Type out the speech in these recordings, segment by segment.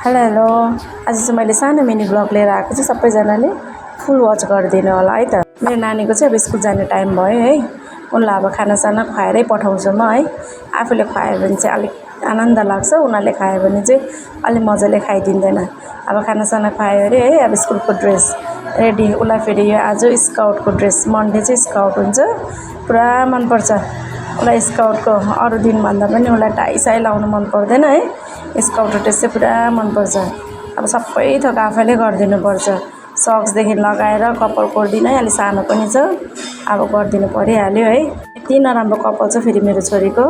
Hello hello आज चाहिँ मैले सानो मिनी ब्लग लिएर आएको छु। सबैजनाले फुल वाच गरिदिनु होला है त। मेरो नानीको चाहिँ अब स्कुल जाने टाइम भयो है। उनलाई अब खानासाना खुवाएरै पठाउँछु म है। आफूले खुवायो भने चाहिँ अलिक आनन्द लाग्छ, उनीहरूले खायो भने चाहिँ अलिक मजाले खाइदिँदैन। अब खानासाना खुवायो अरे है। अब स्कुलको ड्रेस रेडी, उसलाई फेरि यो आज स्काउटको ड्रेस, मन्डे चाहिँ स्काउट हुन्छ, पुरा मनपर्छ उसलाई स्काउटको। अरू दिनभन्दा पनि उसलाई टाई साई लाउनु मन पर्दैन है। स्काउट ड्रेस चाहिँ पुरा मनपर्छ। अब सबै थोक आफैले गरिदिनुपर्छ, सक्सदेखि लगाएर कपाल कोर्दिन है। अलि सानो पनि छ, अब गरिदिनु परिहाल्यो है। यति नराम्रो कपाल छ फेरि मेरो छोरीको,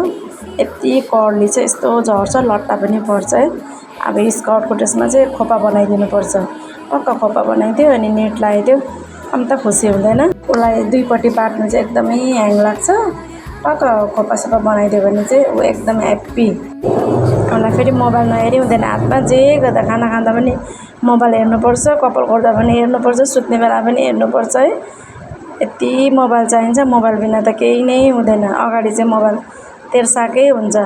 यति कर्ली छ, यस्तो झर्छ, लट्टा पनि पर्छ है। अब स्काउटको ड्रेसमा चाहिँ खोपा बनाइदिनुपर्छ। पक्का खोपा बनाइदियो अनि नेट लगाइदियो, अन्त खुसी हुँदैन। उसलाई दुईपट्टि बाट्नु चाहिँ एकदमै ह्याङ लाग्छ। टक्क खोपा सोपा बनाइदियो भने चाहिँ ऊ एकदम ह्याप्पी। उसलाई फेरि मोबाइल नहेरी हुँदैन, हातमा जे गर्दा खाना खाँदा पनि मोबाइल हेर्नुपर्छ, कपाल कोर्दा पनि हेर्नुपर्छ, सुत्ने बेला पनि हेर्नुपर्छ है। यति मोबाइल चाहिन्छ, मोबाइल बिना त केही नै हुँदैन। अगाडि चाहिँ मोबाइल तेर्साकै हुन्छ,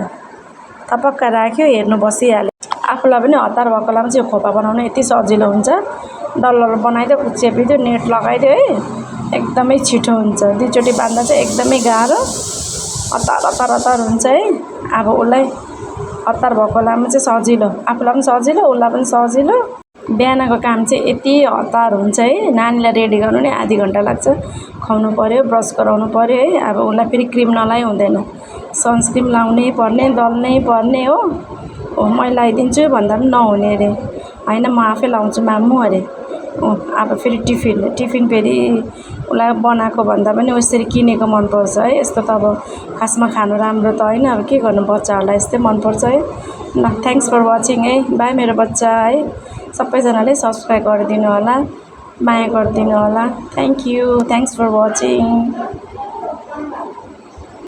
थपक्क राख्यो हेर्नु बसिहाल्यो। आफूलाई पनि हतार भएको बेलामा चाहिँ खोपा बनाउनु यति सजिलो हुन्छ। डल्लो बनाइदियो, चेपिदियो, नेट लगाइदियो है, एकदमै छिटो हुन्छ। दुईचोटि बाँध्दा चाहिँ एकदमै गाह्रो, हतार हुन्छ है। अब उसलाई हतार भएको बेलामा चाहिँ सजिलो, आफूलाई पनि सजिलो, उसलाई पनि सजिलो। बिहानको काम चाहिँ यति हतार हुन्छ है। नानीलाई रेडी गर्नु नै आधी घन्टा लाग्छ, खुवाउनु पऱ्यो, ब्रस गराउनु पऱ्यो है। अब उसलाई फेरि क्रिम नलाइ हुँदैन, सनस्क्रिन लाउनै पर्ने, दल्नै पर्ने हो। मैले लगाइदिन्छु भन्दा पनि नहुने अरे, होइन म आफै लाउँछु मामु अरे। अब फेरि टिफिन फेरि उसलाई बनाएको भन्दा पनि यसरी किनेको मनपर्छ है। यस्तो त अब खासमा खानु राम्रो त होइन, अब के गर्नु, बच्चाहरूलाई यस्तै मनपर्छ है। ल थ्याङ्क्स फर वाचिङ है। बाई मेरो बच्चा है। सबैजनाले सब्सक्राइब गरिदिनु होला, माया गरिदिनु होला। Thank you, thanks for watching.